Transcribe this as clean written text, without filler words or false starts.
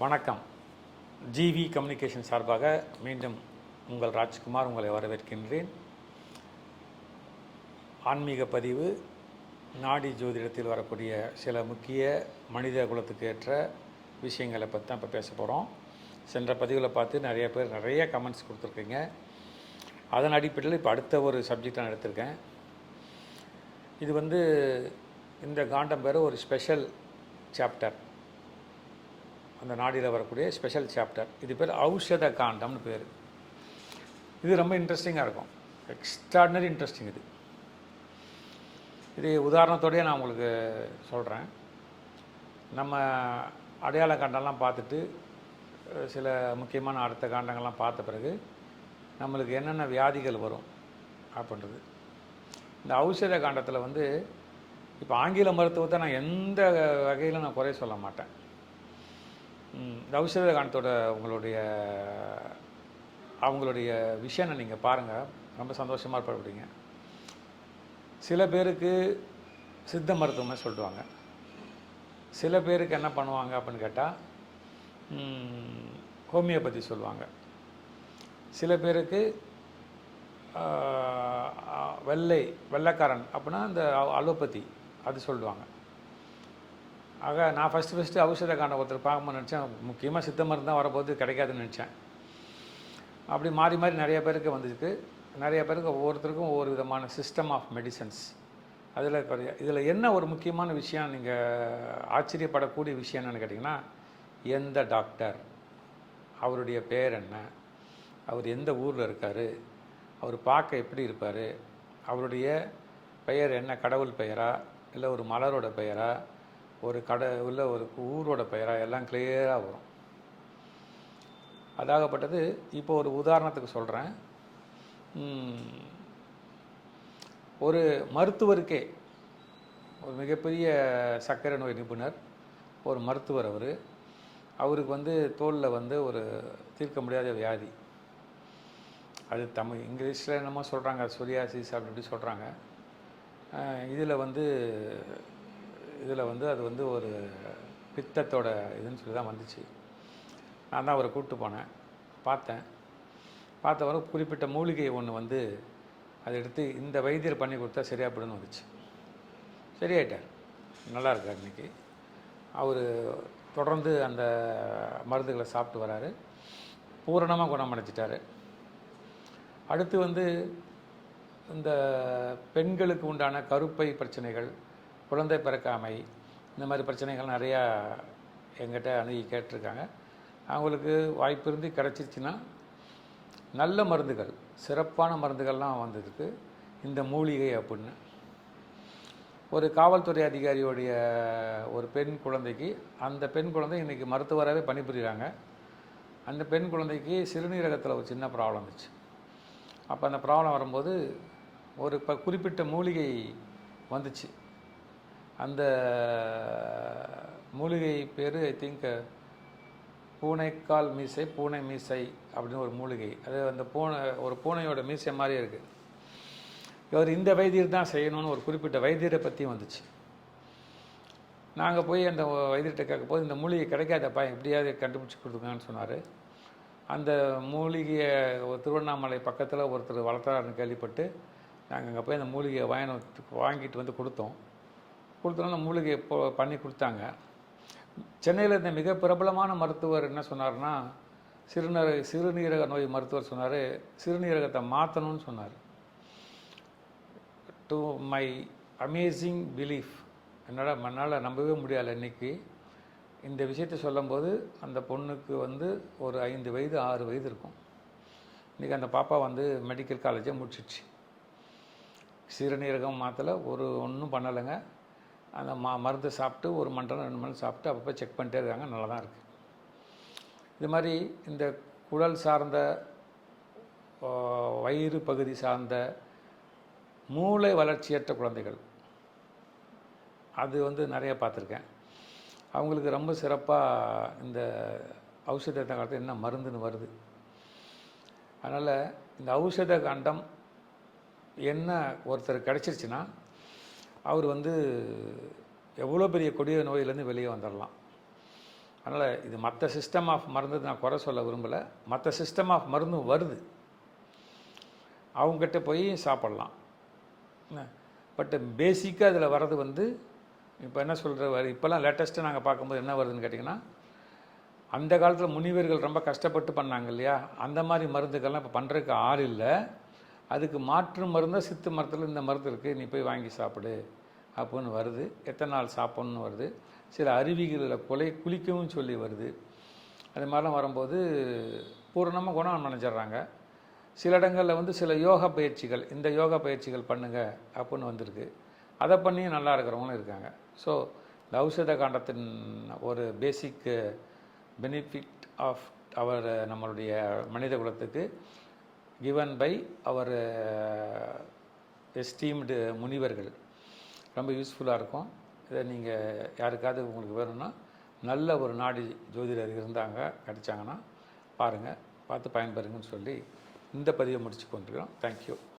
வணக்கம். GV communication சார்பாக மீண்டும் உங்கள் ராஜ்குமார் உங்களை வரவேற்கின்றேன். ஆன்மீக பதிவு, நாடி ஜோதிடத்தில் வரக்கூடிய சில முக்கிய மனித குலத்துக்கு ஏற்ற விஷயங்களை பற்றி தான் இப்போ பேச போகிறோம். சென்ற பதிவில் பார்த்து நிறைய பேர் நிறைய கமெண்ட்ஸ் கொடுத்துருக்கீங்க. அதன் அடிப்படையில் இப்போ அடுத்த ஒரு சப்ஜெக்ட் நான் எடுத்திருக்கேன். இது இந்த காண்டம் பேர் ஒரு ஸ்பெஷல் சாப்டர், அந்த நாடியில் வரக்கூடிய ஸ்பெஷல் சாப்டர். இது பேர் ஔஷத காண்டம்னு பேர். இது ரொம்ப இன்ட்ரெஸ்டிங்காக இருக்கும், எக்ஸ்ட்ராடினரி இன்ட்ரெஸ்டிங். இது உதாரணத்தோடையே நான் உங்களுக்கு சொல்கிறேன். நம்ம அடையாள காண்டம்லாம் பார்த்துட்டு சில முக்கியமான அடுத்த காண்டங்கள்லாம் பார்த்த பிறகு நம்மளுக்கு என்னென்ன வியாதிகள் வரும் அப்படின்றது. இந்த ஔஷத காண்டத்தில் இப்போ ஆங்கில மருத்துவத்தை நான் எந்த வகையில் நான் குறை சொல்ல மாட்டேன். இந்த ஔஷத காண்டத்தோட அவங்களுடைய விஷயனை நீங்கள் பாருங்கள், ரொம்ப சந்தோஷமாக படுவீங்க. சில பேருக்கு சித்த மருத்துவமே சொல்லுவாங்க, சில பேருக்கு என்ன பண்ணுவாங்க அப்படின்னு கேட்டால் ஹோமியோபதி சொல்லுவாங்க, சில பேருக்கு வெள்ளைக்காரன் அப்படின்னா இந்த அலோபதி அது சொல்லுவாங்க. ஆக நான் ஃபஸ்ட்டு ஔஷத காண்டம் ஒருத்தர் பார்க்கும்போது நினச்சேன், முக்கியமாக சித்த மருந்து தான் வரப்போது, கிடைக்காதுன்னு நினச்சேன். அப்படி மாறி மாறி நிறைய பேருக்கு வந்துருக்கு. நிறைய பேருக்கு ஒவ்வொருத்தருக்கும் ஒவ்வொரு விதமான சிஸ்டம் ஆஃப் மெடிசன்ஸ். இதில் என்ன ஒரு முக்கியமான விஷயம், நீங்கள் ஆச்சரியப்படக்கூடிய விஷயம் என்னென்னு கேட்டிங்கன்னா, எந்த டாக்டர், அவருடைய பேர் என்ன, அவர் எந்த ஊரில் இருக்கார், அவர் பார்க்க எப்படி இருப்பார், அவருடைய பெயர் என்ன, கடவுள் பெயரா இல்லை ஒரு மலரோட பெயரா, ஒரு இல்லை ஒரு ஊரோட பெயராக எல்லாம் கிளியராக வரும். அதாகப்பட்டது. இப்போ ஒரு உதாரணத்துக்கு சொல்கிறேன். ஒரு மருத்துவருக்கே, ஒரு மிகப்பெரிய சர்க்கரை நோய் நிபுணர், ஒரு மருத்துவர், அவருக்கு தோலில் ஒரு தீர்க்க முடியாத வியாதி. அது இங்கிலீஷில் என்னமோ சொல்கிறாங்க, சொரியாசிஸ் அப்படி இப்படி சொல்கிறாங்க. இதில் அது ஒரு பித்தத்தோட இதுன்னு சொல்லி தான் வந்துச்சு. நான் தான் அவரை கூப்பிட்டு போனேன், பார்த்தவரை குறிப்பிட்ட மூலிகை ஒன்று அதை எடுத்து இந்த வைத்தியர் பண்ணி கொடுத்தா சரியாக போடுன்னு வந்துச்சு. சரியாயிட்டார், நல்லா இருக்கார் இன்றைக்கி. அவர் தொடர்ந்து அந்த மருந்துகளை சாப்பிட்டு வராரு, பூரணமாக குணமடைஞ்சிட்டார். அடுத்து இந்த பெண்களுக்கு உண்டான கருப்பை பிரச்சனைகள், குழந்தை பிறக்காமை, இந்த மாதிரி பிரச்சனைகள் நிறையா எங்கிட்ட அணுகி கேட்டிருக்காங்க. அவங்களுக்கு வாய்ப்பு இருந்து கிடச்சிருச்சுன்னா நல்ல மருந்துகள், சிறப்பான மருந்துகள்லாம் வந்ததுக்கு இந்த மூலிகை அப்படின்னு. ஒரு காவல்துறை அதிகாரியோடைய ஒரு பெண் குழந்தைக்கு, அந்த பெண் குழந்தை இன்றைக்கி மருத்துவராகவே பணிபுரிகிறாங்க. அந்த பெண் குழந்தைக்கு சிறுநீரகத்தில் ஒரு சின்ன ப்ராப்ளம் இருந்துச்சு. அப்போ அந்த ப்ராப்ளம் வரும்போது ஒரு குறிப்பிட்ட மூலிகை வந்துச்சு. அந்த மூலிகை பேர் ஐ திங்க் பூனைக்கால் மீசை, பூனை மீசை அப்படின்னு ஒரு மூலிகை. அது அந்த ஒரு பூனையோட மீசை மாதிரியே இருக்குது. இவர் இந்த வைத்தியர் தான் செய்யணும்னு ஒரு குறிப்பிட்ட வைத்தியரை பற்றி வந்துச்சு. நாங்கள் போய் அந்த வைத்தியர்கிட்ட கேட்கும்போது, இந்த மூலிகை கிடைக்காதப்பா, எப்படியாவது கண்டுபிடிச்சி கொடுத்துங்கன்னு சொன்னார். அந்த மூலிகையை திருவண்ணாமலை பக்கத்தில் ஒருத்தர் வளர்த்துறாருன்னு கேள்விப்பட்டு நாங்கள் அங்கே போய் அந்த மூலிகையை வாங்கிட்டு கொடுத்தோன்னா அந்த மூலிகையை பண்ணி கொடுத்தாங்க. சென்னையில் இந்த மிக பிரபலமான மருத்துவர் என்ன சொன்னார்னா, சிறுநீரக நோய் மருத்துவர் சொன்னார், சிறுநீரகத்தை மாற்றணும்னு சொன்னார். டு மை அமேசிங் பிலீஃப், என்னால் நம்பவே முடியலை. இன்றைக்கி இந்த விஷயத்தை சொல்லும்போது அந்த பொண்ணுக்கு ஒரு 5 வயது 6 வயது இருக்கும். இன்றைக்கி அந்த பாப்பா மெடிக்கல் காலேஜை முடிச்சிடுச்சு. சிறுநீரகம் மாற்றலை, ஒன்றும் பண்ணலைங்க. அந்த மருந்து சாப்பிட்டு 1 மணி நேரம் 2 மணி நேரம் சாப்பிட்டு அப்பப்போ செக் பண்ணிட்டே இருக்காங்க, நல்லா தான் இருக்குது. இது மாதிரி இந்த குடல் சார்ந்த, வயிறு பகுதி சார்ந்த, மூளை வளர்ச்சியற்ற குழந்தைகள், அது நிறைய பார்த்துருக்கேன். அவங்களுக்கு ரொம்ப சிறப்பாக இந்த ஔஷத காலத்தில் என்ன மருந்துன்னு வருது. அதனால் இந்த ஔஷத காண்டம் என்ன ஒருத்தர் கிடச்சிருச்சுன்னா அவர் எவ்வளோ பெரிய கொடிய நோயிலேருந்து வெளியே வந்துடலாம். அதனால் இது மற்ற சிஸ்டம் ஆஃப் மருந்து நான் குறை சொல்ல விரும்பலை. மற்ற சிஸ்டம் ஆஃப் மருந்தும் வருது, அவங்ககிட்ட போய் சாப்பிட்லாம். பட் பேசிக்காக அதில் வர்றது வந்து இப்போ என்ன சொல்கிற இப்போல்லாம் லேட்டஸ்ட்டு நாங்கள் பார்க்கும்போது என்ன வருதுன்னு கேட்டிங்கன்னா, அந்த காலத்தில் முனிவர்கள் ரொம்ப கஷ்டப்பட்டு பண்ணாங்க இல்லையா, அந்த மாதிரி மருந்துக்கள்லாம் இப்போ பண்ணுறதுக்கு ஆள் இல்லை. அதுக்கு மாற்று மருந்தாக சித்து மரத்தில் இந்த மருந்து இருக்குது, நீ போய் வாங்கி சாப்பிடு அப்படின்னு வருது. எத்தனை நாள் சாப்பிட்ணுன்னு வருது. சில அருவிகளில் குளிக்கவும் சொல்லி வருது. அது மாதிரிலாம் வரும்போது பூரணமாக குணம் நினச்சிட்றாங்க. சில இடங்களில் வந்து சில யோகா பயிற்சிகள், இந்த யோகா பயிற்சிகள் பண்ணுங்கள் அப்படின்னு வந்திருக்கு. அதை பண்ணியும் நல்லா இருக்கிறவங்களும் இருக்காங்க. ஸோ இந்த ஔஷத காண்டத்தின் ஒரு பேசிக் பெனிஃபிட் ஆஃப் நம்மளுடைய மனித குலத்துக்கு கிவன் பை அவர் எஸ்டீம்டு முனிவர்கள் ரொம்ப யூஸ்ஃபுல்லாக இருக்கும். இதை நீங்கள் யாருக்காவது உங்களுக்கு வேணும்னா நல்ல ஒரு நாடி ஜோதிடர் இருந்தாங்க கிடைச்சாங்கன்னா பாருங்கள், பார்த்து பயன்பெறுங்கன்னு சொல்லி இந்த பதிவை முடிச்சு கொண்டிருக்கிறோம். தேங்க்யூ.